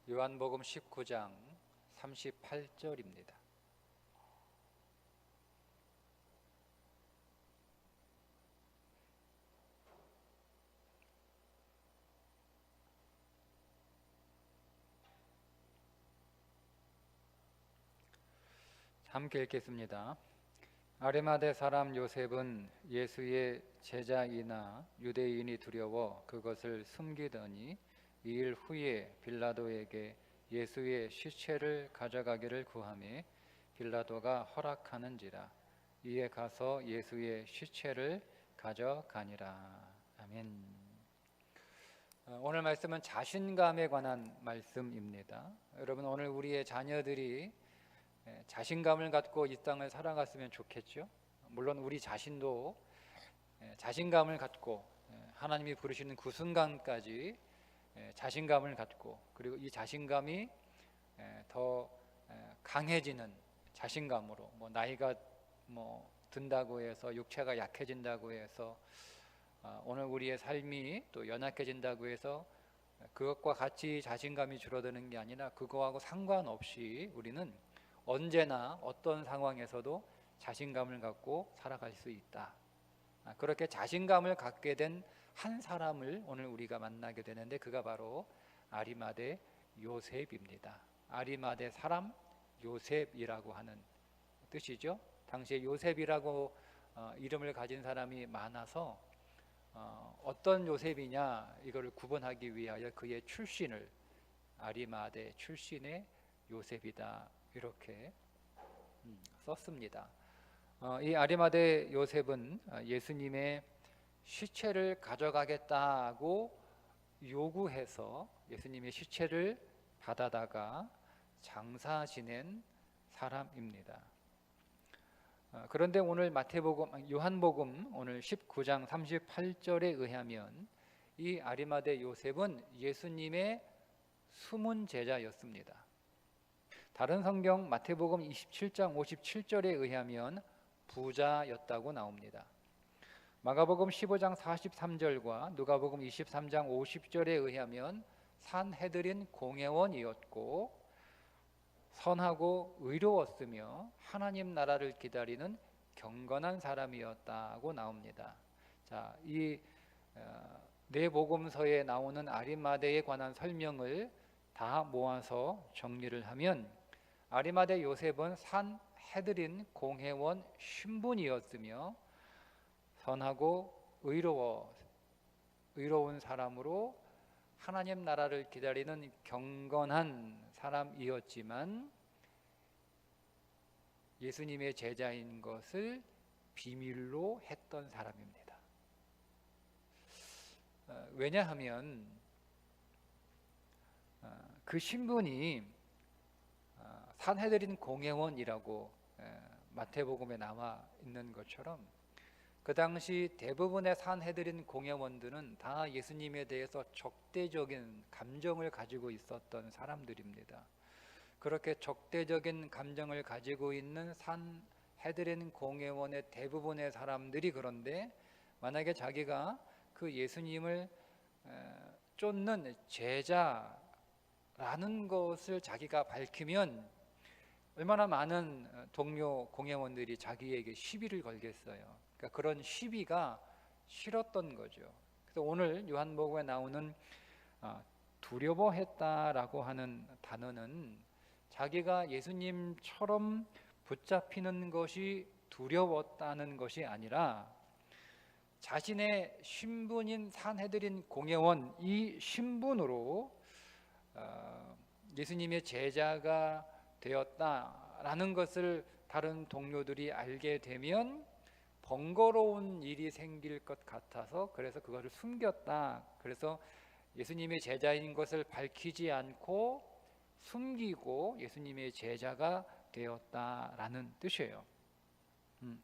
요한복음 19장 38절입니다. 함께 읽겠습니다. 아리마대 사람 요셉은 예수의 제자이나 유대인이 두려워 그것을 숨기더니 2일 후에 빌라도에게 예수의 시체를 가져가기를 구하매 빌라도가 허락하는지라. 이에 가서 예수의 시체를 가져가니라. 아멘. 오늘 말씀은 자신감에 관한 말씀입니다. 여러분, 오늘 우리의 자녀들이 자신감을 갖고 이 땅을 살아갔으면 좋겠죠. 물론 우리 자신도 자신감을 갖고 하나님이 부르시는 그 순간까지 자신감을 갖고, 그리고 이 자신감이 더 강해지는 자신감으로, 나이가 든다고 해서 육체가 약해진다고 해서 오늘 우리의 삶이 또 연약해진다고 해서 그것과 같이 자신감이 줄어드는 게 아니라 그거하고 상관없이 우리는 언제나 어떤 상황에서도 자신감을 갖고 살아갈 수 있다. 그렇게 자신감을 갖게 된 한 사람을 오늘 우리가 만나게 되는데, 그가 바로 아리마대 요셉입니다. 아리마대 사람 요셉이라고 하는 뜻이죠. 당시에 요셉이라고 이름을 가진 사람이 많아서 어떤 요셉이냐, 이걸 구분하기 위하여 그의 출신을 아리마대 출신의 요셉이다, 이렇게 썼습니다. 이 아리마대 요셉은 예수님의 시체를 가져가겠다고 요구해서 예수님의 시체를 받아다가 장사 지낸 사람입니다. 그런데 오늘 요한복음 오늘 19장 38절에 의하면 이 아리마대 요셉은 예수님의 숨은 제자였습니다. 다른 성경 마태복음 27장 57절에 의하면 부자였다고 나옵니다. 마가복음 15장 43절과 누가복음 23장 50절에 의하면 산헤드린 공회원이었고 선하고 의로웠으며 하나님 나라를 기다리는 경건한 사람이었다고 나옵니다. 자, 이 네 복음서에 나오는 아리마대에 관한 설명을 다 모아서 정리를 하면, 아리마대 요셉은 산헤드린 공회원 신분이었으며 선하고 의로운 사람으로 하나님 나라를 기다리는 경건한 사람이었지만 예수님의 제자인 것을 비밀로 했던 사람입니다. 왜냐하면 그 신분이 산헤드린 공회원이라고 마태복음에 나와 있는 것처럼 그 당시 대부분의 산헤드린 공회원들은 다 예수님에 대해서 적대적인 감정을 가지고 있었던 사람들입니다. 그렇게 적대적인 감정을 가지고 있는 산헤드린 공회원의 대부분의 사람들이, 그런데 만약에 자기가 그 예수님을 쫓는 제자라는 것을 자기가 밝히면 얼마나 많은 동료 공회원들이 자기에게 시비를 걸겠어요. 그러니까 그런 시비가 싫었던 거죠. 그래서 오늘 요한복음에 나오는 두려워했다라고 하는 단어는 자기가 예수님처럼 붙잡히는 것이 두려웠다는 것이 아니라 자신의 신분인 산헤드린 공회원, 이 신분으로 예수님의 제자가 되었다라는 것을 다른 동료들이 알게 되면 번거로운 일이 생길 것 같아서, 그래서 그것을 숨겼다. 그래서 예수님의 제자인 것을 밝히지 않고 숨기고 예수님의 제자가 되었다라는 뜻이에요.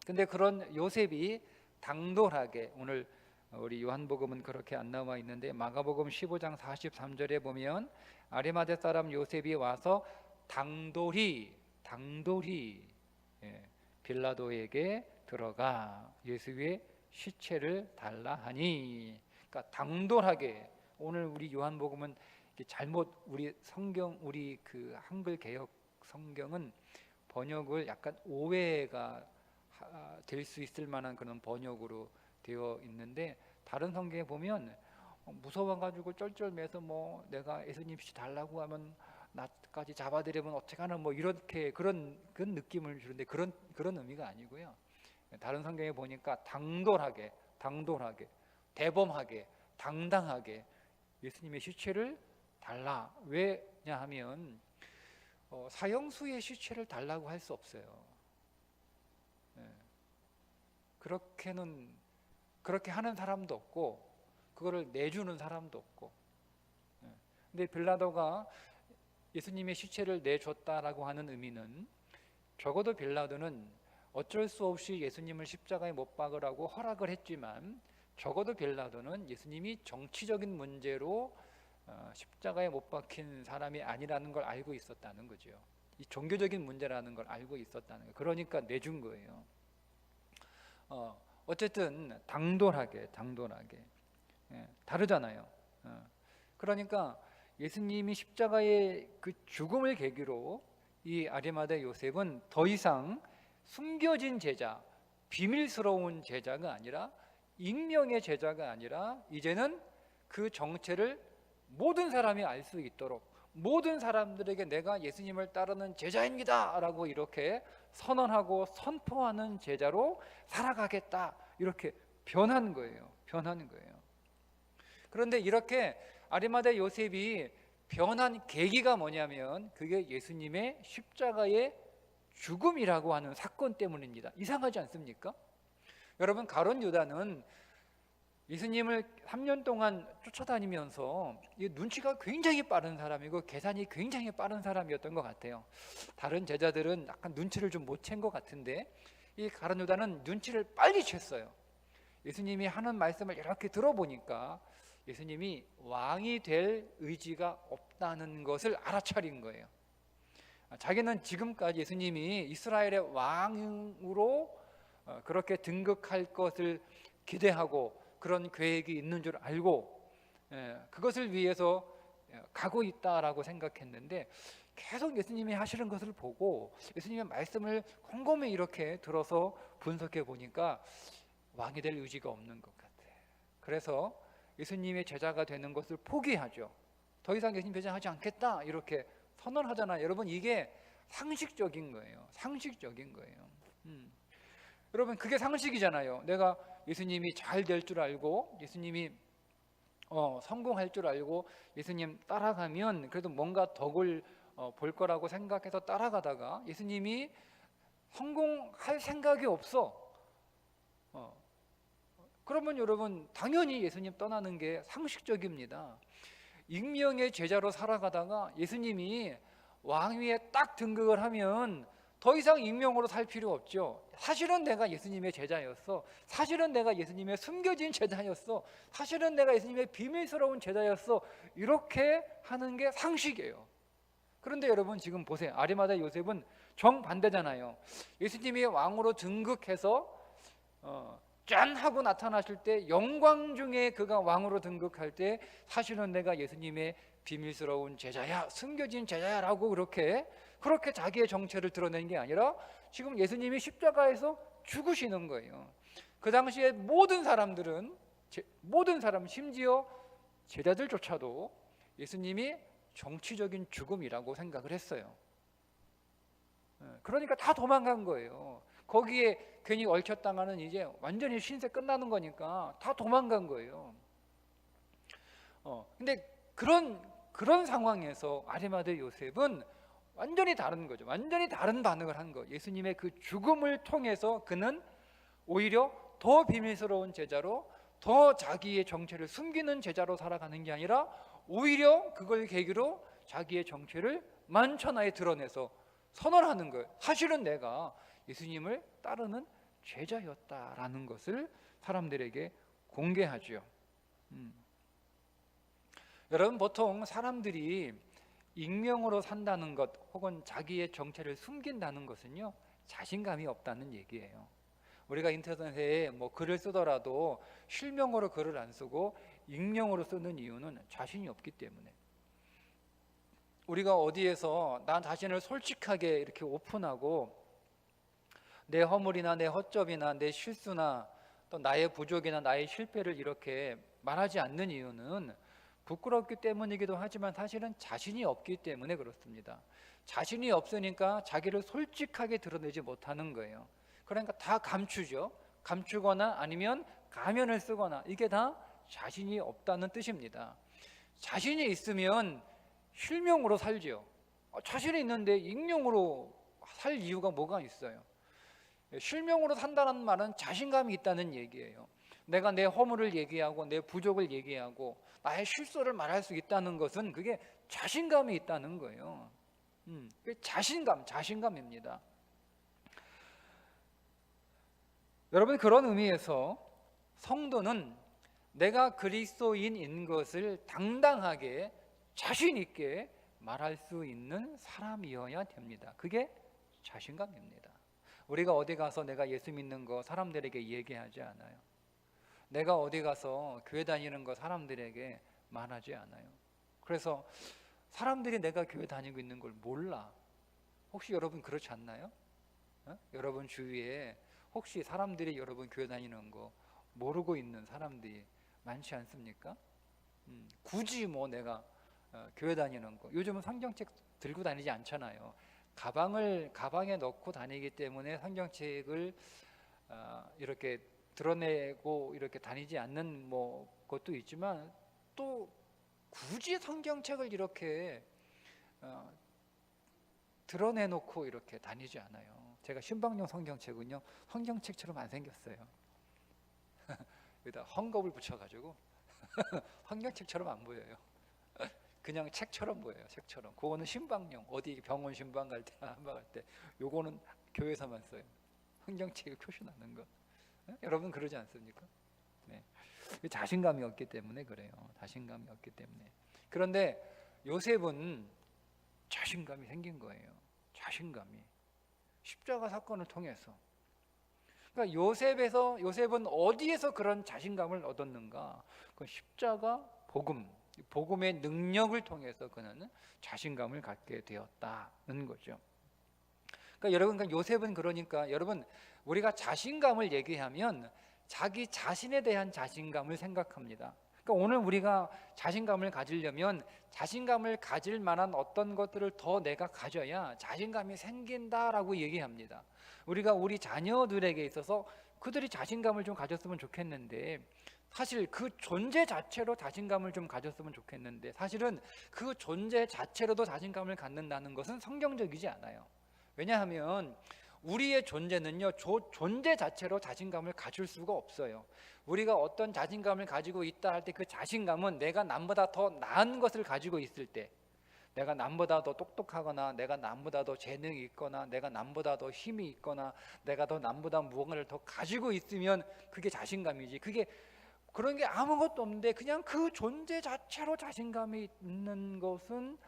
근데 그런 요셉이 당돌하게, 오늘 우리 요한복음은 그렇게 안 나와 있는데 마가복음 15장 43절에 보면 아리마대 사람 요셉이 와서 당돌히 빌라도에게 들어가 예수의 시체를 달라 하니, 그러니까 당돌하게, 오늘 우리 요한복음은 잘못 우리 성경, 우리 그 한글 개역 성경은 번역을 약간 오해가 될 수 있을 만한 그런 번역으로 되어 있는데, 다른 성경에 보면 무서워가지고 쩔쩔매서 뭐 내가 예수님 씨 달라고 하면 나까지 잡아들이면 어떡하나 뭐 이렇게 그런 느낌을 주는데, 그런 의미가 아니고요. 다른 성경에 보니까 당돌하게, 대범하게, 당당하게 예수님의 시체를 달라. 왜냐하면 사형수의 시체를 달라고 할 수 없어요. 그렇게 하는 사람도 없고 그거를 내주는 사람도 없고. 근데 빌라도가 예수님의 시체를 내줬다라고 하는 의미는, 적어도 빌라도는 어쩔 수 없이 예수님을 십자가에 못 박으라고 허락을 했지만, 적어도 빌라도는 예수님이 정치적인 문제로 십자가에 못 박힌 사람이 아니라는 걸 알고 있었다는 거죠. 이 종교적인 문제라는 걸 알고 있었다는 거예요. 그러니까 내준 거예요. 어쨌든 당돌하게 다르잖아요. 그러니까 예수님이 십자가의 그 죽음을 계기로 이 아리마대 요셉은 더 이상 숨겨진 제자, 비밀스러운 제자가 아니라, 익명의 제자가 아니라, 이제는 그 정체를 모든 사람이 알 수 있도록, 모든 사람들에게 내가 예수님을 따르는 제자입니다 라고 이렇게 선언하고 선포하는 제자로 살아가겠다, 이렇게 변한 거예요. 그런데 이렇게 아리마대 요셉이 변한 계기가 뭐냐면, 그게 예수님의 십자가의 죽음이라고 하는 사건 때문입니다. 이상하지 않습니까? 여러분, 가룟 유다는 예수님을 3년 동안 쫓아다니면서 눈치가 굉장히 빠른 사람이고 계산이 굉장히 빠른 사람이었던 것 같아요. 다른 제자들은 약간 눈치를 좀 못 챈 것 같은데, 이 가룟 유다는 눈치를 빨리 챘어요. 예수님이 하는 말씀을 이렇게 들어보니까 예수님이 왕이 될 의지가 없다는 것을 알아차린 거예요. 자기는 지금까지 예수님이 이스라엘의 왕으로 그렇게 등극할 것을 기대하고 그런 계획이 있는 줄 알고 그것을 위해서 가고 있다라고 생각했는데, 계속 예수님이 하시는 것을 보고 예수님의 말씀을 곰곰이 이렇게 들어서 분석해 보니까 왕이 될 의지가 없는 것 같아요. 그래서 예수님의 제자가 되는 것을 포기하죠. 더 이상 예수님 제자하지 않겠다 이렇게 선언하잖아요. 여러분, 이게 상식적인 거예요. 여러분, 그게 상식이잖아요. 내가 예수님이 잘 될 줄 알고, 예수님이 성공할 줄 알고 예수님 따라가면 그래도 뭔가 덕을 볼 거라고 생각해서 따라가다가 예수님이 성공할 생각이 없어. 그러면 여러분, 당연히 예수님 떠나는 게 상식적입니다. 익명의 제자로 살아가다가 예수님이 왕위에 딱 등극을 하면 더 이상 익명으로 살 필요 없죠. 사실은 내가 예수님의 제자였어. 사실은 내가 예수님의 숨겨진 제자였어. 사실은 내가 예수님의 비밀스러운 제자였어. 이렇게 하는 게 상식이에요. 그런데 여러분, 지금 보세요. 아리마대 요셉은 정반대잖아요. 예수님이 왕으로 등극해서 짠 하고 나타나실 때, 영광 중에 그가 왕으로 등극할 때, 사실은 내가 예수님의 비밀스러운 제자야, 숨겨진 제자야 라고 그렇게 자기의 정체를 드러낸 게 아니라, 지금 예수님이 십자가에서 죽으시는 거예요. 그 당시에 모든 사람, 심지어 제자들조차도 예수님이 정치적인 죽음이라고 생각을 했어요. 그러니까 다 도망간 거예요. 거기에 괜히 얽혀당하는, 이제 완전히 신세 끝나는 거니까 다 도망간 거예요. 근데 그런 상황에서 아리마대 요셉은 완전히 다른 거죠. 완전히 다른 반응을 한 거예요. 예수님의 그 죽음을 통해서 그는 오히려 더 비밀스러운 제자로, 더 자기의 정체를 숨기는 제자로 살아가는 게 아니라, 오히려 그걸 계기로 자기의 정체를 만천하에 드러내서 선언하는 거예요. 사실은 내가 예수님을 따르는 제자였다라는 것을 사람들에게 공개하죠. 여러분, 보통 사람들이 익명으로 산다는 것, 혹은 자기의 정체를 숨긴다는 것은요, 자신감이 없다는 얘기예요. 우리가 인터넷에 뭐 글을 쓰더라도 실명으로 글을 안 쓰고 익명으로 쓰는 이유는 자신이 없기 때문에. 우리가 어디에서 나 자신을 솔직하게 이렇게 오픈하고 내 허물이나 내 허점이나 내 실수나 또 나의 부족이나 나의 실패를 이렇게 말하지 않는 이유는 부끄럽기 때문이기도 하지만 사실은 자신이 없기 때문에 그렇습니다. 자신이 없으니까 자기를 솔직하게 드러내지 못하는 거예요. 그러니까 다 감추죠. 감추거나 아니면 가면을 쓰거나, 이게 다 자신이 없다는 뜻입니다. 자신이 있으면 실명으로 살지요. 자신이 있는데 익명으로 살 이유가 뭐가 있어요? 실명으로 산다는 말은 자신감이 있다는 얘기예요. 내가 내 허물을 얘기하고 내 부족을 얘기하고 나의 실수를 말할 수 있다는 것은 그게 자신감이 있다는 거예요. 자신감입니다. 여러분, 그런 의미에서 성도는 내가 그리스도인인 것을 당당하게 자신 있게 말할 수 있는 사람이어야 됩니다. 그게 자신감입니다. 우리가 어디 가서 내가 예수 믿는 거 사람들에게 얘기하지 않아요. 내가 어디 가서 교회 다니는 거 사람들에게 말하지 않아요. 그래서 사람들이 내가 교회 다니고 있는 걸 몰라. 혹시 여러분 그렇지 않나요? 여러분 주위에 혹시 사람들이 여러분 교회 다니는 거 모르고 있는 사람들이 많지 않습니까? 굳이 뭐 내가 교회 다니는 거, 요즘은 성경책 들고 다니지 않잖아요. 가방에 넣고 다니기 때문에 성경책을 이렇게 드러내고 이렇게 다니지 않는 뭐 것도 있지만, 또 굳이 성경책을 이렇게 드러내놓고 이렇게 다니지 않아요. 제가 신방용 성경책은요, 성경책처럼 안 생겼어요. 여기다 헝겊을 붙여가지고 성경책처럼 안 보여요. 그냥 책처럼 보여요. 책처럼. 그거는 신방용, 어디 병원 신방 갈 때나 한방 갈 때, 요거는 교회에서만 써요. 성경책에 표시 나는 거. 여러분 그러지 않습니까? 네. 자신감이 없기 때문에 그래요. 자신감이 없기 때문에. 그런데 요셉은 자신감이 생긴 거예요. 자신감이. 십자가 사건을 통해서. 그러니까 요셉은 어디에서 그런 자신감을 얻었는가? 그 십자가 복음의 능력을 통해서 그는 자신감을 갖게 되었다는 거죠. 그러니까 요셉은, 그러니까 여러분, 우리가 자신감을 얘기하면 자기 자신에 대한 자신감을 생각합니다. 그러니까 오늘 우리가 자신감을 가지려면 자신감을 가질 만한 어떤 것들을 더 내가 가져야 자신감이 생긴다라고 얘기합니다. 우리가 우리 자녀들에게 있어서 그들이 자신감을 좀 가졌으면 좋겠는데, 사실 그 존재 자체로 자신감을 좀 가졌으면 좋겠는데, 사실은 그 존재 자체로도 자신감을 갖는다는 것은 성경적이지 않아요. 왜냐하면 우리의 존재는요, 존재 자체로 자신감을 가질 수가 없어요. 우리가 어떤 자신감을 가지고 있다 할 때 그 자신감은 내가 남보다 더 나은 것을 가지고 있을 때, 내가 남보다 더 똑똑하거나 내가 남보다 더 재능이 있거나 내가 남보다 더 힘이 있거나 내가 남보다 무언가를 더 가지고 있으면 그게 자신감이지, 그게 그런 게 아무것도 없는데 그냥 그 존재 자체로 자신감이 있는 것은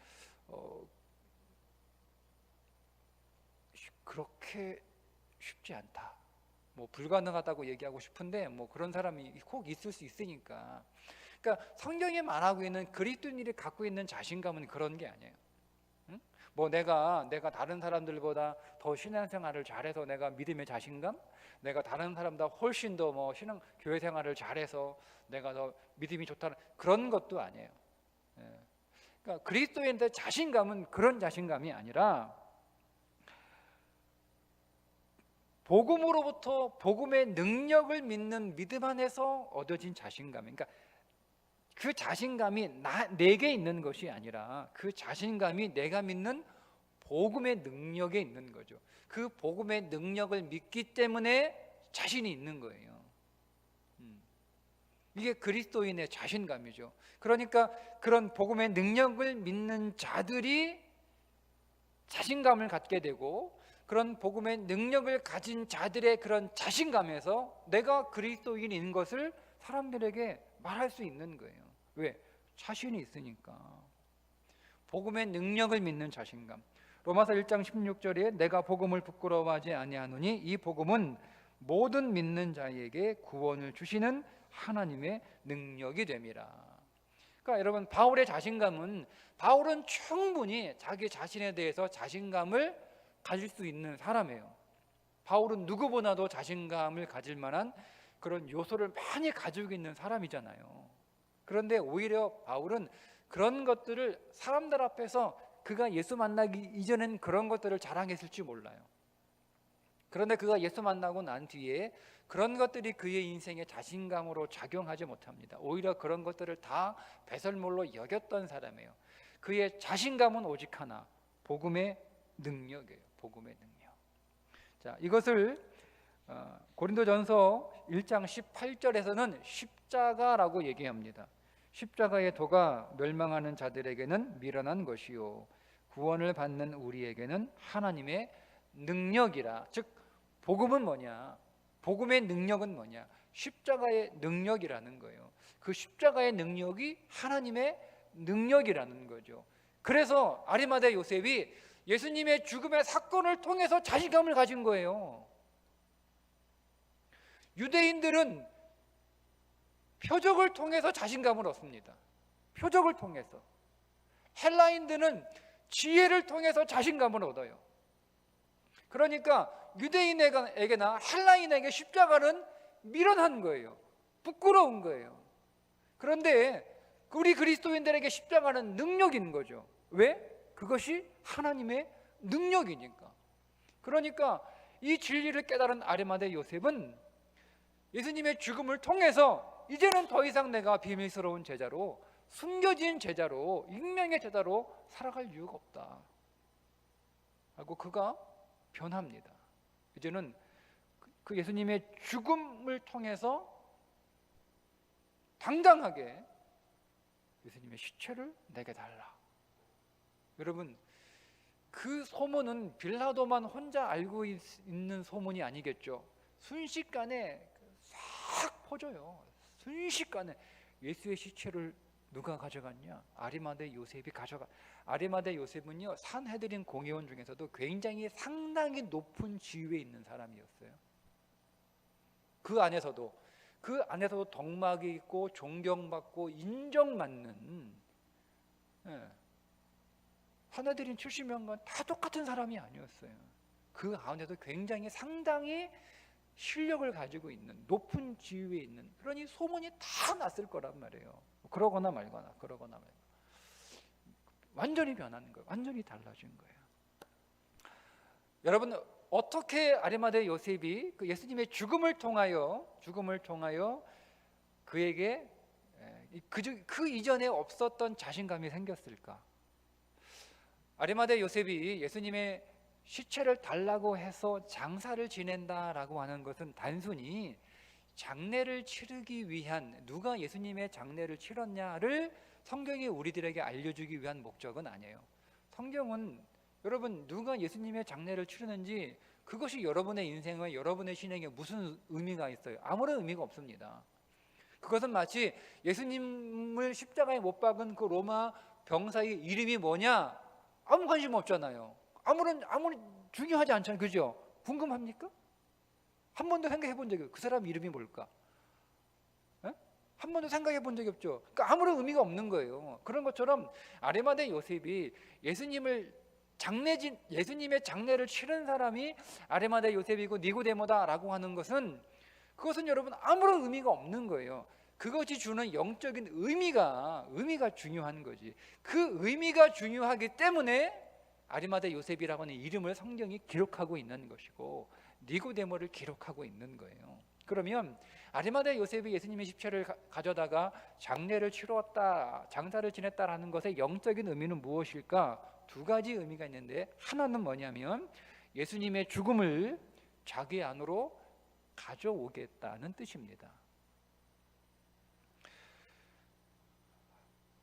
그렇게 쉽지 않다. 뭐 불가능하다고 얘기하고 싶은데 뭐 그런 사람이 꼭 있을 수 있으니까. 그러니까 성경이 말하고 있는 그리스도인들이 갖고 있는 자신감은 그런 게 아니에요. 응? 뭐 내가 다른 사람들보다 더 신앙생활을 잘해서 내가 믿음의 자신감, 내가 다른 사람보다 훨씬 더 뭐 교회 생활을 잘해서 내가 더 믿음이 좋다는 그런 것도 아니에요. 그러니까 그리스도인들의 자신감은 그런 자신감이 아니라 복음으로부터 복음의 능력을 믿는 믿음 안에서 얻어진 자신감. 그러니까 그 자신감이 내게 있는 것이 아니라 그 자신감이 내가 믿는 복음의 능력에 있는 거죠. 그 복음의 능력을 믿기 때문에 자신이 있는 거예요. 이게 그리스도인의 자신감이죠. 그러니까 그런 복음의 능력을 믿는 자들이 자신감을 갖게 되고, 그런 복음의 능력을 가진 자들의 그런 자신감에서 내가 그리스도인인 것을 사람들에게 말할 수 있는 거예요. 왜? 자신이 있으니까. 복음의 능력을 믿는 자신감. 로마서 1장 16절에 내가 복음을 부끄러워하지 아니하노니 이 복음은 모든 믿는 자에게 구원을 주시는 하나님의 능력이 됨이라. 그러니까 여러분, 바울의 자신감은, 바울은 충분히 자기 자신에 대해서 자신감을 가질 수 있는 사람이에요. 바울은 누구보다도 자신감을 가질 만한 그런 요소를 많이 가지고 있는 사람이잖아요. 그런데 오히려 바울은 그런 것들을 사람들 앞에서, 그가 예수 만나기 이전엔 그런 것들을 자랑했을지 몰라요. 그런데 그가 예수 만나고 난 뒤에 그런 것들이 그의 인생에 자신감으로 작용하지 못합니다. 오히려 그런 것들을 다 배설물로 여겼던 사람이에요. 그의 자신감은 오직 하나, 복음의 능력이에요. 복음의 능력. 자, 이것을 고린도전서 1장 18절에서는 십자가라고 얘기합니다. 십자가의 도가 멸망하는 자들에게는 미련한 것이요 구원을 받는 우리에게는 하나님의 능력이라. 즉 복음은 뭐냐? 복음의 능력은 뭐냐? 십자가의 능력이라는 거예요. 그 십자가의 능력이 하나님의 능력이라는 거죠. 그래서 아리마대 요셉이 예수님의 죽음의 사건을 통해서 자신감을 가진 거예요. 유대인들은 표적을 통해서 자신감을 얻습니다. 표적을 통해서. 헬라인들은 지혜를 통해서 자신감을 얻어요. 그러니까 유대인에게나 헬라인에게 십자가는 미련한 거예요. 부끄러운 거예요. 그런데 우리 그리스도인들에게 십자가는 능력인 거죠. 왜? 그것이 하나님의 능력이니까. 그러니까 이 진리를 깨달은 아리마대 요셉은 예수님의 죽음을 통해서 이제는 더 이상 내가 비밀스러운 제자로, 숨겨진 제자로, 익명의 제자로 살아갈 이유가 없다 하고 그가 변합니다. 이제는 그 예수님의 죽음을 통해서 당당하게 예수님의 시체를 내게 달라. 여러분, 그 소문은 빌라도만 혼자 알고 있는 소문이 아니겠죠. 순식간에 싹 퍼져요. 순식간에 예수의 시체를 누가 가져갔냐? 아리마대 요셉이 가져가. 아리마대 요셉은요, 산헤드린 공회원 중에서도 굉장히 상당히 높은 지위에 있는 사람이었어요. 그 안에서도 덕막이 있고 존경받고 인정받는, 산헤드린 70명과 다 똑같은 사람이 아니었어요. 그 안에도 굉장히 상당히 실력을 가지고 있는, 높은 지위에 있는, 그러니 소문이 다 났을 거란 말이에요. 그러거나 말거나. 완전히 변하는 거예요. 완전히 달라진 거예요. 여러분, 어떻게 아리마대 요셉이 그 예수님의 죽음을 통하여 그에게 그 이전에 없었던 자신감이 생겼을까? 아리마대 요셉이 예수님의 시체를 달라고 해서 장사를 지낸다라고 하는 것은 단순히 장례를 치르기 위한, 누가 예수님의 장례를 치렀냐를 성경이 우리들에게 알려주기 위한 목적은 아니에요. 성경은 여러분, 누가 예수님의 장례를 치르는지 그것이 여러분의 인생과 여러분의 신앙에 무슨 의미가 있어요? 아무런 의미가 없습니다. 그것은 마치 예수님을 십자가에 못 박은 그 로마 병사의 이름이 뭐냐? 아무 관심 없잖아요. 아무런 중요하지 않잖아요. 그죠? 궁금합니까? 한 번도 생각해 본 적이 없어요. 그 사람 이름이 뭘까? 한 번도 생각해 본 적이 없죠. 그러니까 아무런 의미가 없는 거예요. 그런 것처럼 아리마대 요셉이 예수님의 장례를 치른 사람이 아리마대 요셉이고 니고데모다라고 하는 것은, 그것은 여러분 아무런 의미가 없는 거예요. 그것이 주는 영적인 의미가 중요한 거지. 그 의미가 중요하기 때문에 아리마대 요셉이라고 하는 이름을 성경이 기록하고 있는 것이고 니고데모를 기록하고 있는 거예요. 그러면 아리마대 요셉이 예수님의 십자를 가져다가 장례를 치루었다, 장사를 지냈다라는 것의 영적인 의미는 무엇일까? 두 가지 의미가 있는데, 하나는 뭐냐면 예수님의 죽음을 자기 안으로 가져오겠다는 뜻입니다.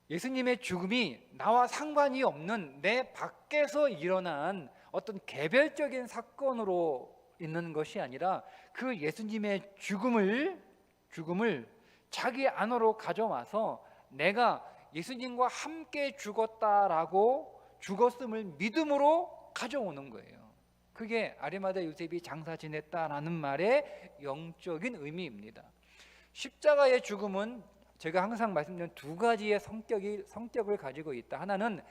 예수님의 죽음이 나와 상관이 없는 내 밖에서 일어난 어떤 개별적인 사건으로 있는 것이 아니라, 그 예수님의 죽음을 자기 안으로 가져와서 내가 예수님과 함께 죽었음을 믿음으로 가져오는 거예요. 그게 아리마대 요셉이 장사 지냈다라는 말의 영적인 의미입니다. 십자가의 죽음은 제가 항상 말씀드린 두 가지의 성격을 가지고 있다. 하나는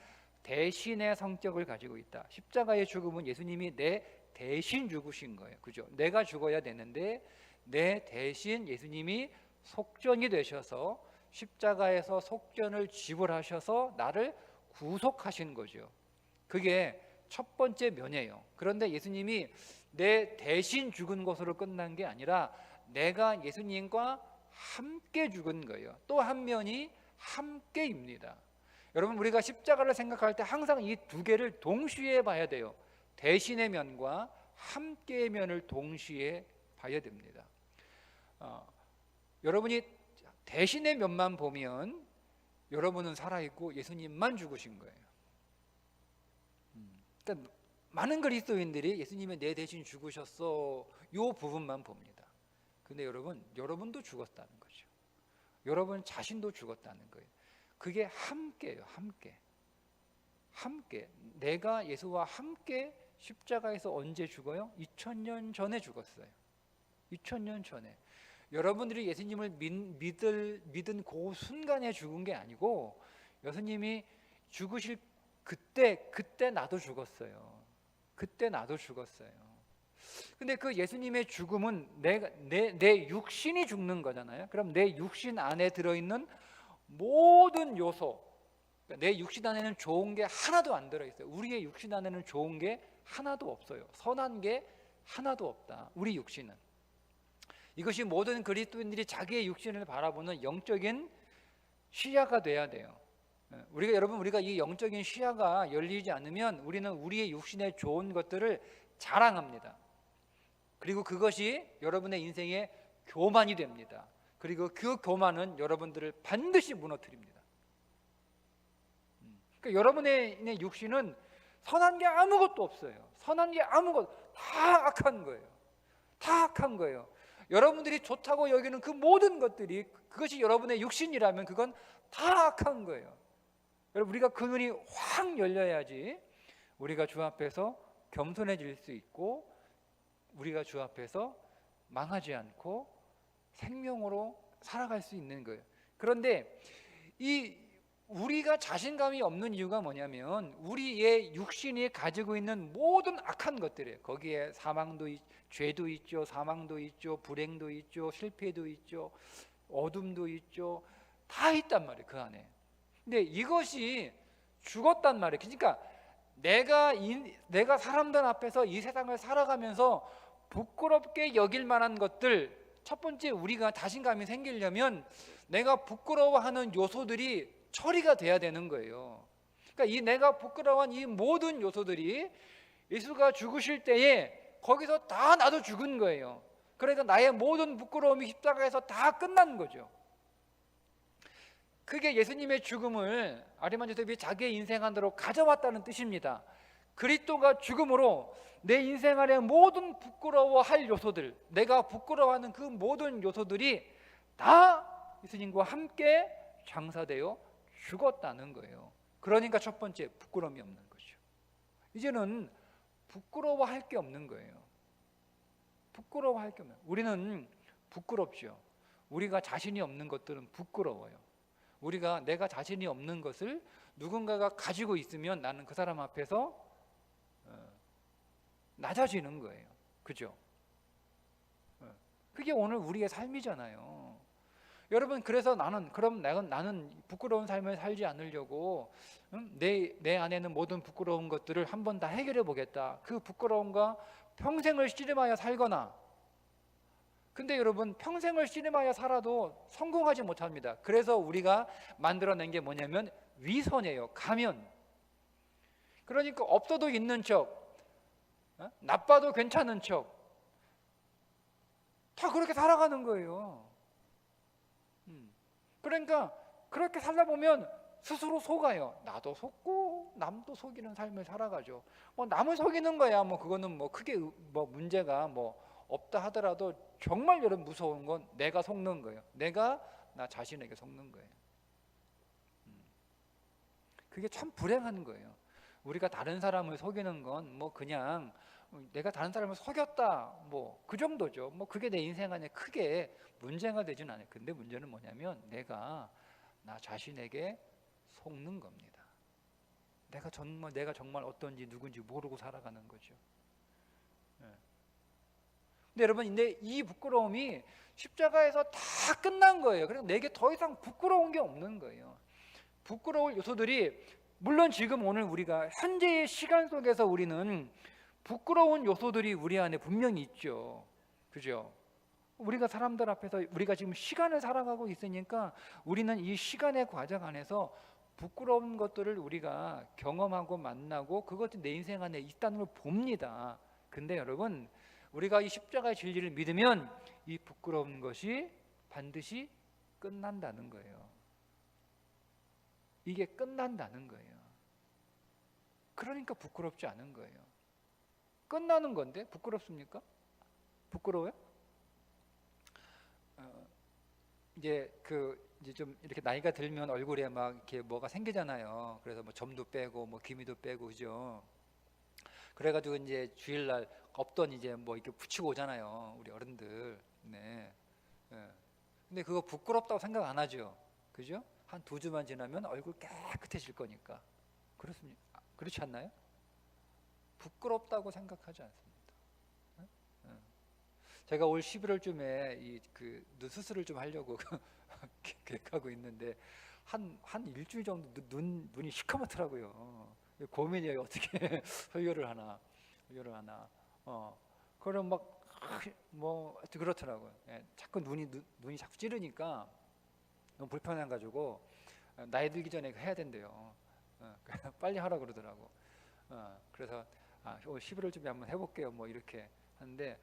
대신의 성격을 가지고 있다. 십자가의 죽음은 예수님이 내 대신 죽으신 거예요. 그죠? 내가 죽어야 되는데 내 대신 예수님이 속전이 되셔서 십자가에서 속전을 지불하셔서 나를 구속하신 거죠. 그게 첫 번째 면이에요. 그런데 예수님이 내 대신 죽은 것으로 끝난 게 아니라 내가 예수님과 함께 죽은 거예요. 또 한 면이 함께입니다. 여러분, 우리가 십자가를 생각할 때 항상 이 두 개를 동시에 봐야 돼요. 대신의 면과 함께의 면을 동시에 봐야 됩니다. 여러분이 대신의 면만 보면 여러분은 살아있고 예수님만 죽으신 거예요. 그러니까 많은 그리스도인들이 예수님이 내 대신 죽으셨어 이 부분만 봅니다. 근데 여러분도 죽었다는 거죠. 여러분 자신도 죽었다는 거예요. 그게 함께예요. 함께. 내가 예수와 함께 십자가에서 언제 죽어요? 2000년 전에 죽었어요. 2000년 전에. 여러분들이 예수님을 믿은 그 순간에 죽은 게 아니고 예수님이 죽으실 그때 나도 죽었어요. 그때 나도 죽었어요. 근데 그 예수님의 죽음은 내 육신이 죽는 거잖아요. 그럼 내 육신 안에 들어있는 모든 요소, 내 육신 안에는 좋은 게 하나도 안 들어있어요. 우리의 육신 안에는 좋은 게 하나도 없어요. 선한 게 하나도 없다. 우리 육신은. 이것이 모든 그리스도인들이 자기의 육신을 바라보는 영적인 시야가 돼야 돼요. 우리가 이 영적인 시야가 열리지 않으면 우리는 우리의 육신에 좋은 것들을 자랑합니다. 그리고 그것이 여러분의 인생의 교만이 됩니다. 그리고 그 교만은 여러분들을 반드시 무너뜨립니다. 그러니까 여러분의 육신은 선한 게 아무것도 없어요. 선한 게 다 악한 거예요. 다 악한 거예요. 여러분들이 좋다고 여기는 그 모든 것들이 그것이 여러분의 육신이라면 그건 다 악한 거예요. 여러분, 우리가 그 눈이 확 열려야지 우리가 주 앞에서 겸손해질 수 있고 우리가 주 앞에서 망하지 않고 생명으로 살아갈 수 있는 거예요. 그런데 우리가 자신감이 없는 이유가 뭐냐면 우리의 육신이 가지고 있는 모든 악한 것들이에요. 거기에 죄도 있죠, 사망도 있죠, 불행도 있죠, 실패도 있죠, 어둠도 있죠. 다 있단 말이에요, 그 안에. 근데 이것이 죽었단 말이에요. 그러니까 내가 사람들 앞에서 이 세상을 살아가면서 부끄럽게 여길 만한 것들, 첫 번째 우리가 자신감이 생기려면 내가 부끄러워하는 요소들이 처리가 돼야 되는 거예요. 그러니까 내가 부끄러워한 이 모든 요소들이 예수가 죽으실 때에 거기서 다 나도 죽은 거예요. 그러니까 나의 모든 부끄러움이 십자가에서 다 끝난 거죠. 그게 예수님의 죽음을 아리마니 요셉이 자기의 인생 안으로 가져왔다는 뜻입니다. 그리스도가 죽음으로 내 인생 안의 모든 부끄러워할 요소들, 내가 부끄러워하는 그 모든 요소들이 다 예수님과 함께 장사되어 죽었다는 거예요. 그러니까 첫 번째, 부끄러움이 없는 거죠. 이제는 부끄러워할 게 없는 거예요. 부끄러워할 게 없는. 우리는 부끄럽죠. 우리가 자신이 없는 것들은 부끄러워요. 내가 자신이 없는 것을 누군가가 가지고 있으면 나는 그 사람 앞에서 낮아지는 거예요. 그죠? 그게 오늘 우리의 삶이잖아요. 여러분, 그래서 나는 부끄러운 삶을 살지 않으려고 내 안에는 모든 부끄러운 것들을 한번 다 해결해 보겠다. 그 부끄러움과 평생을 씨름하여 살거나. 근데 여러분, 평생을 씨름하여 살아도 성공하지 못합니다. 그래서 우리가 만들어낸 게 뭐냐면 위선이에요. 가면. 그러니까 없어도 있는 척, 나빠도 괜찮은 척, 다 그렇게 살아가는 거예요. 그러니까 그렇게 살다 보면 스스로 속아요. 나도 속고 남도 속이는 삶을 살아가죠. 남을 속이는 거야 그거는 크게 문제가 없다 하더라도 정말 여러분 무서운 건 내가 속는 거예요. 내가 나 자신에게 속는 거예요. 그게 참 불행한 거예요. 우리가 다른 사람을 속이는 건 뭐 그냥 내가 다른 사람을 속였다 뭐 그 정도죠. 뭐 그게 내 인생 안에 크게 문제가 되진 않아요. 근데 문제는 뭐냐면 내가 나 자신에게 속는 겁니다. 내가 정말 어떤지 누군지 모르고 살아가는 거죠. 근데 여러분, 근데 이 부끄러움이 십자가에서 다 끝난 거예요. 그래서 내게 더 이상 부끄러운 게 없는 거예요. 부끄러울 요소들이 물론 지금 오늘 우리가 현재의 시간 속에서 우리는 부끄러운 요소들이 우리 안에 분명히 있죠. 그죠? 우리가 사람들 앞에서 우리가 지금 시간을 살아가고 있으니까 우리는 이 시간의 과정 안에서 부끄러운 것들을 우리가 경험하고 만나고 그것이 내 인생 안에 있다는 걸 봅니다. 근데 여러분, 우리가 이 십자가의 진리를 믿으면 이 부끄러운 것이 반드시 끝난다는 거예요. 이게 끝난다는 거예요. 그러니까 부끄럽지 않은 거예요. 끝나는 건데 부끄럽습니까? 부끄러워요? 이제 좀 이렇게 나이가 들면 얼굴에 막 이렇게 뭐가 생기잖아요. 그래서 뭐 점도 빼고 뭐 기미도 빼고 그죠? 그래가지고 이제 주일날 없던 이제 뭐 이렇게 붙이고 오잖아요, 우리 어른들. 네. 근데 그거 부끄럽다고 생각 안 하죠, 그죠? 한 2주만 지나면 얼굴 깨끗해질 거니까. 그렇습니까? 그렇지 않나요? 부끄럽다고 생각하지 않습니다. 제가 올 11월쯤에 눈 수술을 좀 하려고 계획하고 있는데 한 일주일 정도 눈이 시커멓더라고요. 고민이에요. 어떻게 설교를 하나. 그럼 막 뭐 그렇더라고요. 자꾸 눈이 자꾸 찌르니까 너무 불편해가지고 나이 들기 전에 해야 된대요. 빨리 하라 그러더라고. 그래서 올 11월쯤에 한번 해볼게요. 뭐 이렇게 하는데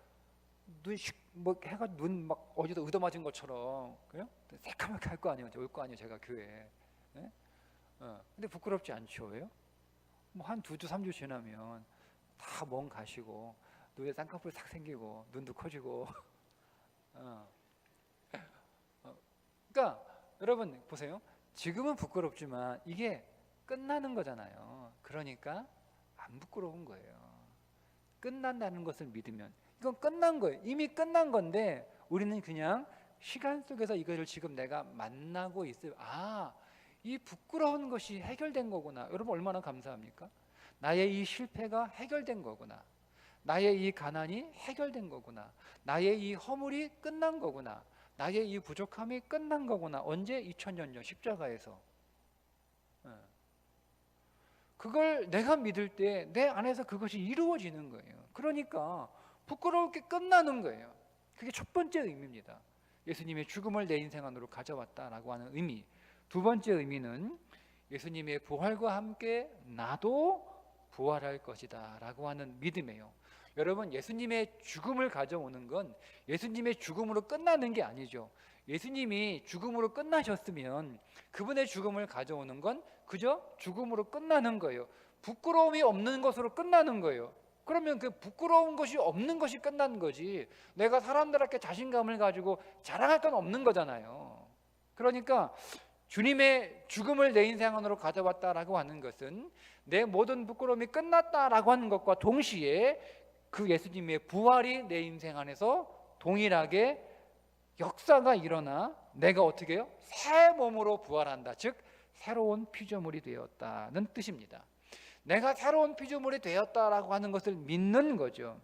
뭐 해가 눈 막 어디다 얻어맞은 것처럼 그냥 새까맣게 할 거 아니에요. 올 거 아니에요, 제가 교회에. 근데 부끄럽지 않죠, 왜요? 뭐 한 2주 3주 지나면 다 멍 가시고 눈에 쌍꺼풀 싹 생기고 눈도 커지고. 그러니까 여러분 보세요. 지금은 부끄럽지만 이게 끝나는 거잖아요. 그러니까 안 부끄러운 거예요. 끝난다는 것을 믿으면 이건 끝난 거예요. 이미 끝난 건데 우리는 그냥 시간 속에서 이거를 지금 내가 만나고 있어요. 이 부끄러운 것이 해결된 거구나. 여러분 얼마나 감사합니까? 나의 이 실패가 해결된 거구나. 나의 이 가난이 해결된 거구나. 나의 이 허물이 끝난 거구나. 나의 이 부족함이 끝난 거구나. 언제? 2000년 전 십자가에서. 그걸 내가 믿을 때 내 안에서 그것이 이루어지는 거예요. 그러니까 부끄럽게 끝나는 거예요. 그게 첫 번째 의미입니다. 예수님의 죽음을 내 인생 안으로 가져왔다라고 하는 의미. 두 번째 의미는 예수님의 부활과 함께 나도 부활할 것이다 라고 하는 믿음이에요. 여러분, 예수님의 죽음을 가져오는 건 예수님의 죽음으로 끝나는 게 아니죠. 예수님이 죽음으로 끝나셨으면 그분의 죽음을 가져오는 건 그저 죽음으로 끝나는 거예요. 부끄러움이 없는 것으로 끝나는 거예요. 그러면 그 부끄러운 것이 없는 것이 끝난 거지, 내가 사람들에게 자신감을 가지고 자랑할 건 없는 거잖아요. 그러니까 주님의 죽음을 내 인생 안으로 가져왔다라고 하는 것은 내 모든 부끄러움이 끝났다라고 하는 것과 동시에 그 예수님의 부활이 내 인생 안에서 동일하게 역사가 일어나 내가 어떻게 해요? 새 몸으로 부활한다. 즉 새로운 피조물이 되었다는 뜻입니다. 내가 새로운 피조물이 되었다라고 하는 것을 믿는 거죠.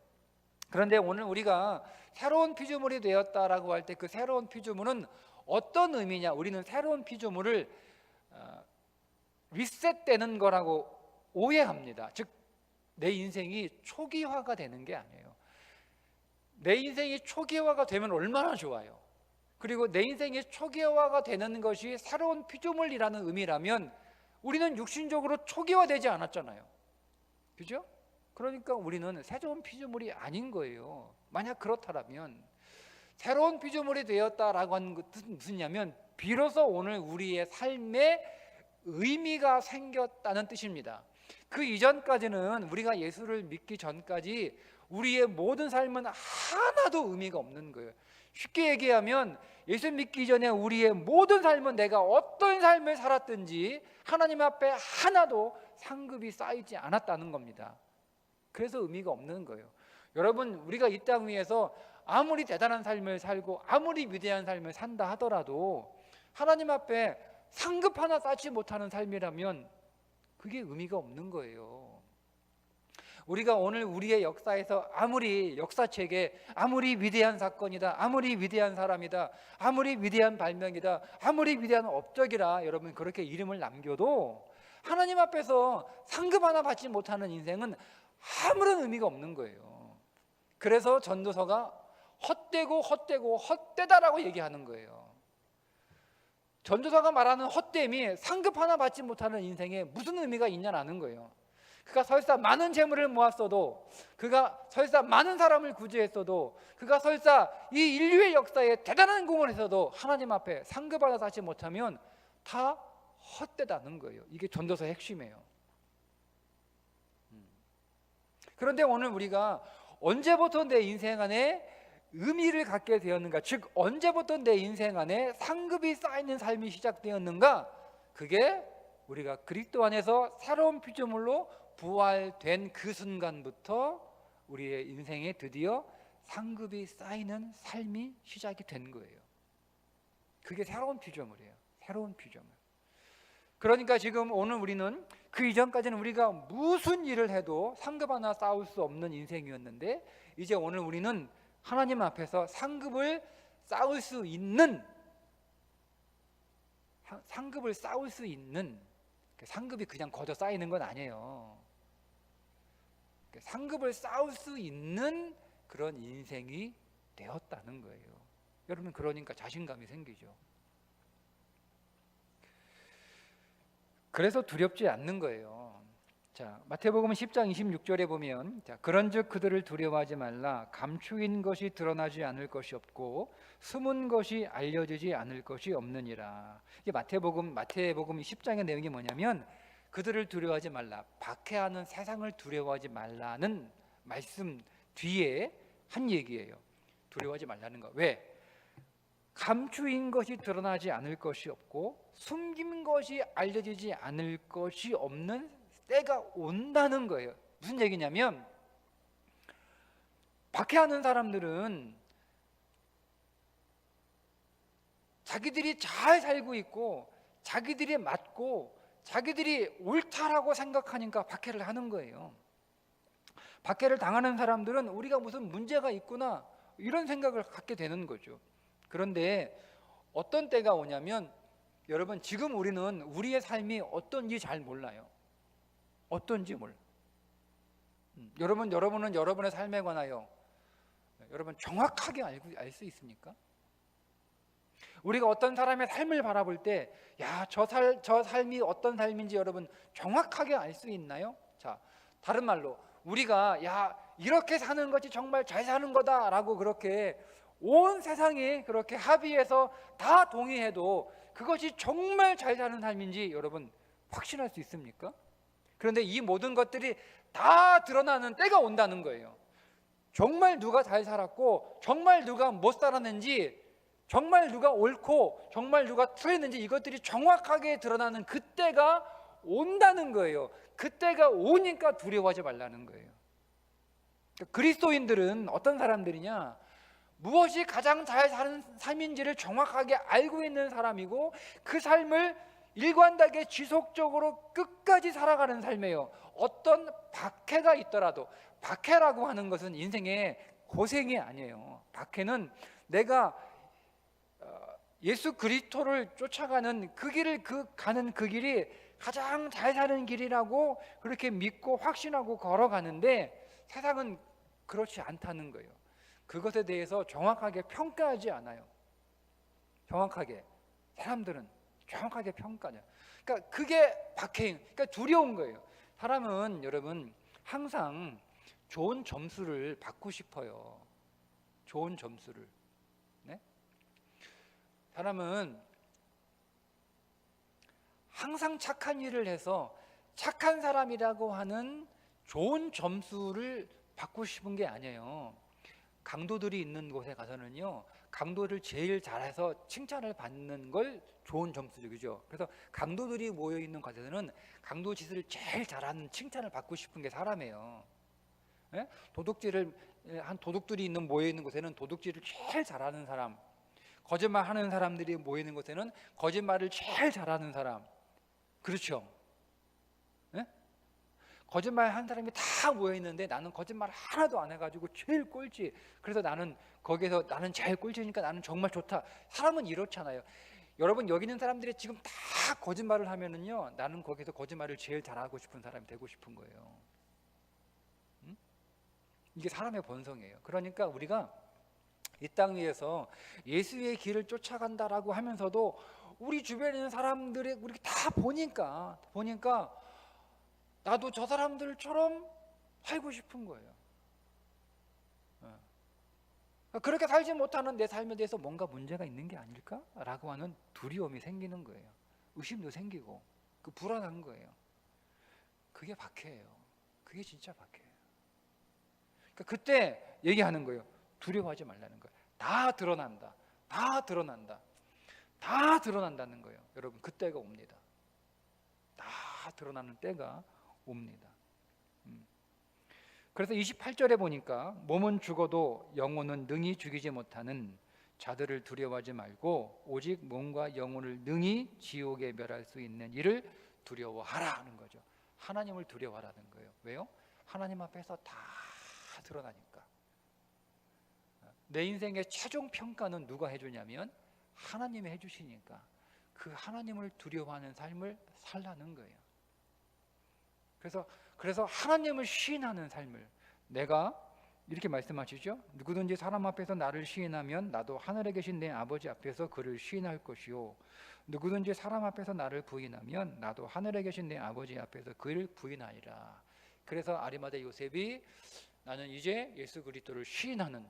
그런데 오늘 우리가 새로운 피조물이 되었다라고 할 때 그 새로운 피조물은 어떤 의미냐? 우리는 새로운 피조물을 리셋되는 거라고 오해합니다. 즉 내 인생이 초기화가 되는 게 아니에요. 내 인생이 초기화가 되면 얼마나 좋아요. 그리고 내 인생이 초기화가 되는 것이 새로운 피조물이라는 의미라면 우리는 육신적으로 초기화되지 않았잖아요. 그죠? 그러니까 우리는 새로운 피조물이 아닌 거예요. 만약 그렇다면 새로운 피조물이 되었다라고 하는 뜻은 무슨냐면 비로소 오늘 우리의 삶에 의미가 생겼다는 뜻입니다. 그 이전까지는 우리가 예수를 믿기 전까지 우리의 모든 삶은 하나도 의미가 없는 거예요. 쉽게 얘기하면 예수 믿기 전에 우리의 모든 삶은 내가 어떤 삶을 살았든지 하나님 앞에 하나도 상급이 쌓이지 않았다는 겁니다. 그래서 의미가 없는 거예요. 여러분, 우리가 이 땅 위에서 아무리 대단한 삶을 살고 아무리 위대한 삶을 산다 하더라도 하나님 앞에 상급 하나 쌓지 못하는 삶이라면 그게 의미가 없는 거예요. 우리가 오늘 우리의 역사에서 아무리 역사책에 아무리 위대한 사건이다, 아무리 위대한 사람이다, 아무리 위대한 발명이다, 아무리 위대한 업적이라 여러분 그렇게 이름을 남겨도 하나님 앞에서 상급 하나 받지 못하는 인생은 아무런 의미가 없는 거예요. 그래서 전도서가 헛되고 헛되고 헛되다라고 얘기하는 거예요. 전도서가 말하는 헛됨이 상급 하나 받지 못하는 인생에 무슨 의미가 있냐라는 거예요. 그가 설사 많은 재물을 모았어도, 그가 설사 많은 사람을 구제했어도, 그가 설사 이 인류의 역사에 대단한 공을 했어도 하나님 앞에 상급 하나 쌓지 못하면 다 헛되다는 거예요. 이게 전도서의 핵심이에요. 그런데 오늘 우리가 언제부터 내 인생 안에 의미를 갖게 되었는가, 즉 언제부터 내 인생 안에 상급이 쌓이는 삶이 시작되었는가, 그게 우리가 그리스도 안에서 새로운 피조물로 부활된 그 순간부터 우리의 인생에 드디어 상급이 쌓이는 삶이 시작이 된 거예요. 그게 새로운 피조물이에요. 새로운 피조물. 그러니까 지금 오늘 우리는 그 이전까지는 우리가 무슨 일을 해도 상급 하나 쌓을 수 없는 인생이었는데, 이제 오늘 우리는 하나님 앞에서 상급을 쌓을 수 있는, 상급을 쌓을 수 있는, 상급이 그냥 거저 쌓이는 건 아니에요. 상급을 쌓을 수 있는 그런 인생이 되었다는 거예요. 여러분, 그러니까 자신감이 생기죠. 그래서 두렵지 않는 거예요. 자, 마태복음 10장 26절에 보면, 자, 그런즉 그들을 두려워하지 말라. 감추인 것이 드러나지 않을 것이 없고 숨은 것이 알려지지 않을 것이 없느니라. 이게 마태복음 10장의 내용이 뭐냐면, 그들을 두려워하지 말라, 박해하는 세상을 두려워하지 말라는 말씀 뒤에 한 얘기예요. 두려워하지 말라는 거. 왜? 감추인 것이 드러나지 않을 것이 없고 숨긴 것이 알려지지 않을 것이 없는 때가 온다는 거예요. 무슨 얘기냐면, 박해하는 사람들은 자기들이 잘 살고 있고 자기들이 맞고 자기들이 옳다라고 생각하니까 박해를 하는 거예요. 박해를 당하는 사람들은 우리가 무슨 문제가 있구나 이런 생각을 갖게 되는 거죠. 그런데 어떤 때가 오냐면, 여러분 지금 우리는 우리의 삶이 어떤지 잘 몰라요. 어떤지 몰라. 여러분은 여러분의 삶에 관하여 여러분 정확하게 알 수 있습니까? 우리가 어떤 사람의 삶을 바라볼 때, 야, 저 삶이 어떤 삶인지 여러분 정확하게 알 수 있나요? 자, 다른 말로 우리가 야, 이렇게 사는 것이 정말 잘 사는 거다라고 그렇게 온 세상이 그렇게 합의해서 다 동의해도 그것이 정말 잘 사는 삶인지 여러분 확신할 수 있습니까? 그런데 이 모든 것들이 다 드러나는 때가 온다는 거예요. 정말 누가 잘 살았고 정말 누가 못 살았는지, 정말 누가 옳고 정말 누가 틀렸는지 이것들이 정확하게 드러나는 그때가 온다는 거예요. 그때가 오니까 두려워하지 말라는 거예요. 그리스도인들은 어떤 사람들이냐, 무엇이 가장 잘 사는 삶인지를 정확하게 알고 있는 사람이고 그 삶을 일관되게 지속적으로 끝까지 살아가는 삶이에요. 어떤 박해가 있더라도, 박해라고 하는 것은 인생의 고생이 아니에요. 박해는 내가 예수 그리스도를 쫓아가는 그 길을 가는 그 길이 가장 잘 사는 길이라고 그렇게 믿고 확신하고 걸어가는데, 세상은 그렇지 않다는 거예요. 그것에 대해서 정확하게 평가하지 않아요. 정확하게 사람들은 정확하게 평가해요. 그러니까 그게 박해인, 그러니까 두려운 거예요. 사람은 여러분 항상 좋은 점수를 받고 싶어요. 좋은 점수를. 네? 사람은 항상 착한 일을 해서 착한 사람이라고 하는 좋은 점수를 받고 싶은 게 아니에요. 강도들이 있는 곳에 가서는요, 강도를 제일 잘해서 칭찬을 받는 걸 좋은 점수죠, 그죠? 그래서 강도들이 모여 있는 곳에서는 강도 짓을 제일 잘하는 칭찬을 받고 싶은 게 사람이에요. 예? 도둑들이 있는 모여 있는 곳에는 도둑질을 제일 잘하는 사람, 거짓말하는 사람들이 모여 있는 곳에는 거짓말을 제일 잘하는 사람, 그렇죠? 예? 거짓말 한 사람이 다 모여 있는데 나는 거짓말 하나도 안 해가지고 제일 꼴찌. 그래서 나는 거기서 나는 제일 꼴찌니까 나는 정말 좋다. 사람은 이렇잖아요. 여러분 여기 있는 사람들이 지금 다 거짓말을 하면은요, 나는 거기서 거짓말을 제일 잘하고 싶은 사람이 되고 싶은 거예요. 응? 이게 사람의 본성이에요. 그러니까 우리가 이 땅 위에서 예수의 길을 쫓아간다라고 하면서도 우리 주변에 있는 사람들이 우리 다 보니까 나도 저 사람들처럼 살고 싶은 거예요. 그렇게 살지 못하는 내 삶에 대해서 뭔가 문제가 있는 게 아닐까라고 하는 두려움이 생기는 거예요. 의심도 생기고 그 불안한 거예요. 그게 박해예요. 그게 진짜 박해예요. 그러니까 그때 얘기하는 거예요. 두려워하지 말라는 거예요. 다 드러난다. 다 드러난다. 다 드러난다는 거예요. 여러분 그때가 옵니다. 다 드러나는 때가 옵니다. 그래서 28절에 보니까 몸은 죽어도 영혼은 능히 죽이지 못하는 자들을 두려워하지 말고 오직 몸과 영혼을 능히 지옥에 멸할 수 있는 이를 두려워하라 하는 거죠. 하나님을 두려워하라는 거예요. 왜요? 하나님 앞에서 다 드러나니까. 내 인생의 최종 평가는 누가 해주냐면 하나님이 해주시니까 그 하나님을 두려워하는 삶을 살라는 거예요. 그래서 하나님을 시인하는 삶을, 내가 이렇게 말씀하시죠. 누구든지 사람 앞에서 나를 시인하면 나도 하늘에 계신 내 아버지 앞에서 그를 시인할 것이요, 누구든지 사람 앞에서 나를 부인하면 나도 하늘에 계신 내 아버지 앞에서 그를 부인하리라. 그래서 아리마대 요셉이 나는 이제 예수 그리스도를 시인하는,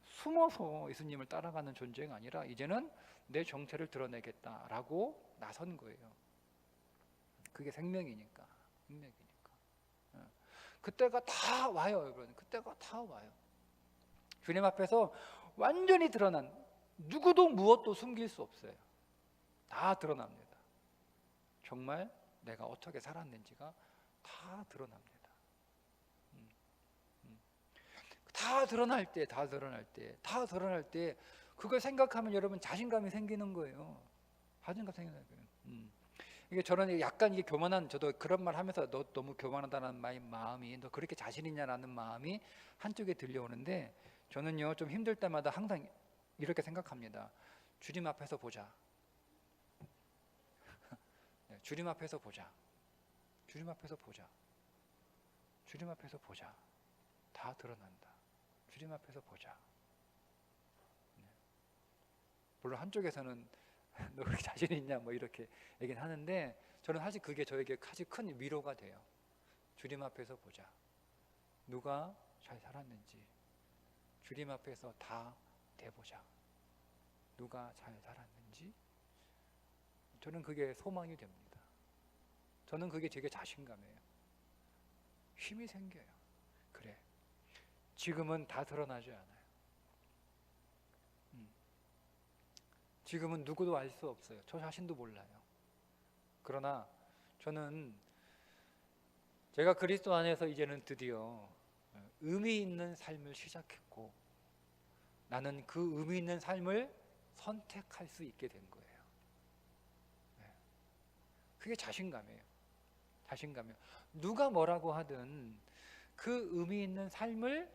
숨어서 예수님을 따라가는 존재가 아니라 이제는 내 정체를 드러내겠다라고 나선 거예요. 그게 생명이니까. 그때가 다 와요, 여러분. 그때가 다 와요. 주님 앞에서 완전히 드러난, 누구도 무엇도 숨길 수 없어요. 다 드러납니다. 정말 내가 어떻게 살았는지가 다 드러납니다. 다 드러날 때 그걸 생각하면 여러분 자신감이 생기는 거예요. 자신감 생기는 거예요. 이게 저는 약간 이게 교만한, 저도 그런 말 하면서 너 너무 교만하다는 마음이, 너 그렇게 자신 있냐라는 마음이 한쪽에 들려오는데, 저는요 좀 힘들 때마다 항상 이렇게 생각합니다. 주님 앞에서 보자. 네, 주님 앞에서 보자. 주님 앞에서 보자. 주님 앞에서 보자. 다 드러난다. 주님 앞에서 보자. 네. 물론 한쪽에서는 너 그렇게 자신 있냐 뭐 이렇게 얘기는 하는데, 저는 사실 그게 저에게 아주 큰 위로가 돼요. 주님 앞에서 보자. 누가 잘 살았는지 주님 앞에서 다 대보자. 누가 잘 살았는지. 저는 그게 소망이 됩니다. 저는 그게 되게 자신감이에요. 힘이 생겨요. 그래, 지금은 다 드러나지 않아요. 지금은 누구도 알 수 없어요. 저 자신도 몰라요. 그러나 저는 제가 그리스도 안에서 이제는 드디어 의미 있는 삶을 시작했고, 나는 그 의미 있는 삶을 선택할 수 있게 된 거예요. 그게 자신감이에요. 자신감이에요. 누가 뭐라고 하든 그 의미 있는 삶을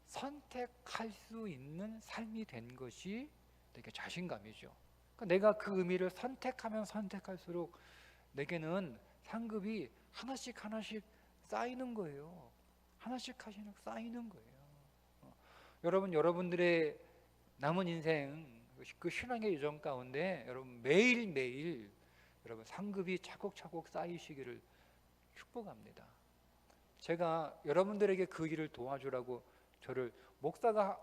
선택할 수 있는 삶이 된 것이 되게 자신감이죠. 그러니까 내가 그 의미를 선택하면 선택할수록 내게는 상급이 하나씩 쌓이는 거예요. 하나씩 쌓이는 거예요. 여러분, 여러분들의 남은 인생, 그 신앙의 여정 가운데 여러분 매일매일 여러분 상급이 차곡차곡 쌓이시기를 축복합니다. 제가 여러분들에게 그 일을 도와주라고, 저를 목사가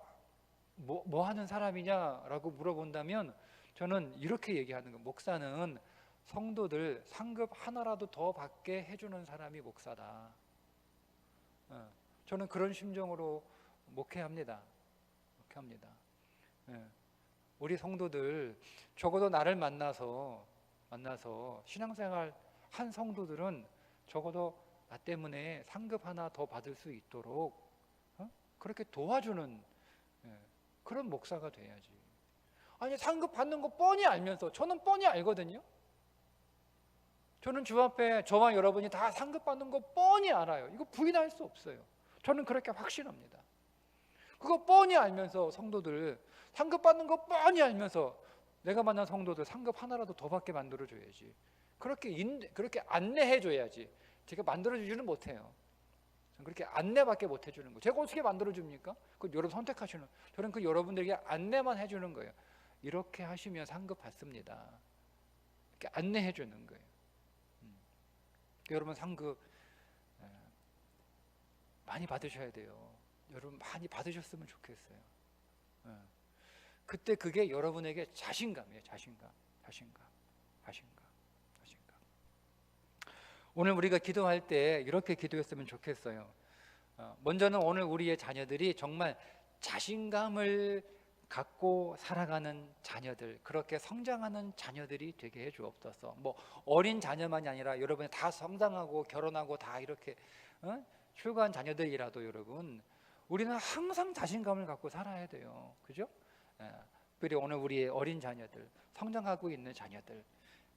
뭐 하는 사람이냐라고 물어본다면 저는 이렇게 얘기하는 거예요. 목사는 성도들 상급 하나라도 더 받게 해주는 사람이 목사다. 저는 그런 심정으로 목회합니다. 우리 성도들 적어도 나를 만나서 신앙생활 한 성도들은 적어도 나 때문에 상급 하나 더 받을 수 있도록 그렇게 도와주는 그런 목사가 돼야지. 아니, 상급 받는 거 뻔히 알면서, 저는 뻔히 알거든요. 저는 주 앞에 저와 여러분이 다 상급 받는 거 뻔히 알아요. 이거 부인할 수 없어요. 저는 그렇게 확신합니다. 그거 뻔히 알면서 성도들 상급 받는 거 뻔히 알면서 내가 만난 성도들 상급 하나라도 더 받게 만들어줘야지. 그렇게 안내해줘야지. 제가 만들어주지는 못해요. 그렇게 안내밖에 못 해주는 거예요. 제가 어떻게 만들어줍니까? 그 여러분 선택하시는. 저는 그 여러분들에게 안내만 해주는 거예요. 이렇게 하시면 상급 받습니다. 이렇게 안내해주는 거예요. 여러분 상급 많이 받으셔야 돼요. 여러분 많이 받으셨으면 좋겠어요. 그때 그게 여러분에게 자신감이에요. 자신감. 오늘 우리가 기도할 때 이렇게 기도했으면 좋겠어요. 먼저는 오늘 우리의 자녀들이 정말 자신감을 갖고 살아가는 자녀들, 그렇게 성장하는 자녀들이 되게 해 주옵소서. 뭐 어린 자녀만이 아니라 여러분이 다 성장하고 결혼하고 다 이렇게 출가한 자녀들이라도 여러분, 우리는 항상 자신감을 갖고 살아야 돼요. 그죠? 그리고 오늘 우리의 어린 자녀들, 성장하고 있는 자녀들,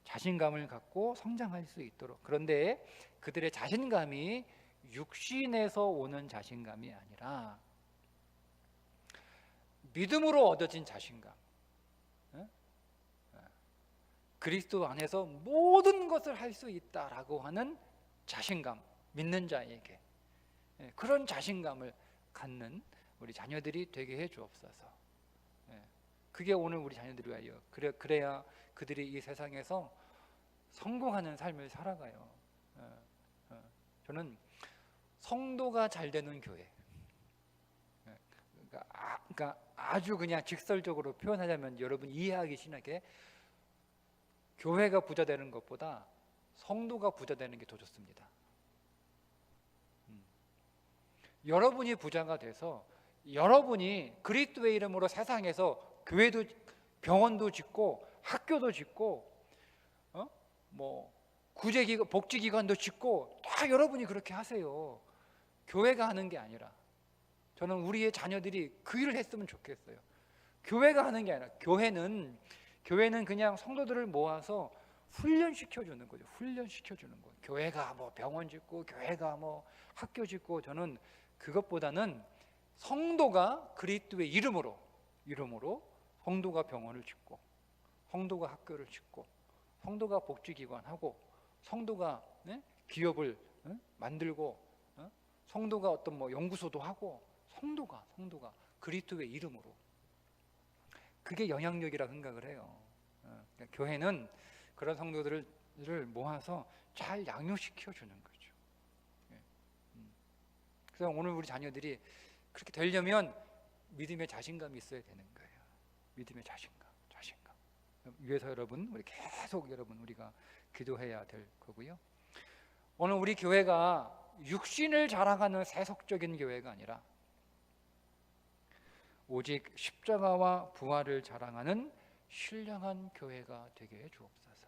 자신감을 갖고 성장할 수 있도록. 그런데 그들의 자신감이 육신에서 오는 자신감이 아니라 믿음으로 얻어진 자신감, 그리스도 안에서 모든 것을 할 수 있다라고 하는 자신감, 믿는 자에게 그런 자신감을 갖는 우리 자녀들이 되게 해 주옵소서. 그게 오늘 우리 자녀들이에요. 그래야 그들이 이 세상에서 성공하는 삶을 살아가요. 저는 성도가 잘 되는 교회, 그러니까 아주 그냥 직설적으로 표현하자면 여러분 이해하기 쉬하게 교회가 부자 되는 것보다 성도가 부자 되는 게 더 좋습니다. 여러분이 부자가 돼서 여러분이 그리스도의 이름으로 세상에서 교회도 병원도 짓고 학교도 짓고 뭐 구제기관 복지기관도 짓고 다 여러분이 그렇게 하세요. 교회가 하는 게 아니라 저는 우리의 자녀들이 그 일을 했으면 좋겠어요. 교회가 하는 게 아니라 교회는 그냥 성도들을 모아서 훈련시켜주는 거죠. 훈련시켜주는 거예요. 교회가 뭐 병원 짓고 교회가 뭐 학교 짓고, 저는 그것보다는 성도가 그리스도의 이름으로 성도가 병원을 짓고 성도가 학교를 짓고 성도가 복지기관하고 성도가 기업을 만들고 성도가 어떤 뭐 연구소도 하고 성도가 그리스도의 이름으로, 그게 영향력이라 생각을 해요. 그러니까 교회는 그런 성도들을 모아서 잘 양육시켜 주는 거죠. 그래서 오늘 우리 자녀들이 그렇게 되려면 믿음의 자신감이 있어야 되는 거예요. 믿음의 자신감. 위해서 여러분, 우리 계속 우리가 기도해야 될 거고요. 오늘 우리 교회가 육신을 자랑하는 세속적인 교회가 아니라 오직 십자가와 부활을 자랑하는 신령한 교회가 되게 해 주옵소서.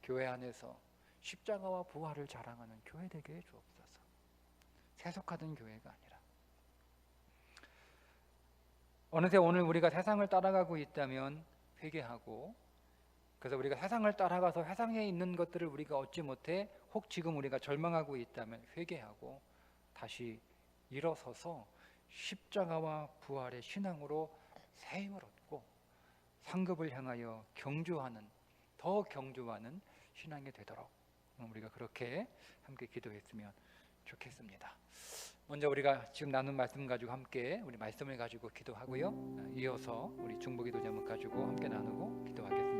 교회 안에서 십자가와 부활을 자랑하는 교회 되게 해 주옵소서. 세속화된 교회가 아니라. 어느새 오늘 우리가 세상을 따라가고 있다면 회개하고, 그래서 우리가 세상을 따라가서 세상에 있는 것들을 우리가 얻지 못해 혹 지금 우리가 절망하고 있다면 회개하고 다시 일어서서 십자가와 부활의 신앙으로 새 힘을 얻고 상급을 향하여 더 경주하는 신앙이 되도록 우리가 그렇게 함께 기도했으면 좋겠습니다. 먼저 우리가 지금 나눈 말씀 가지고 함께 우리 말씀을 가지고 기도하고요. 이어서 우리 중보기도 제목 가지고 함께 나누고 기도하겠습니다.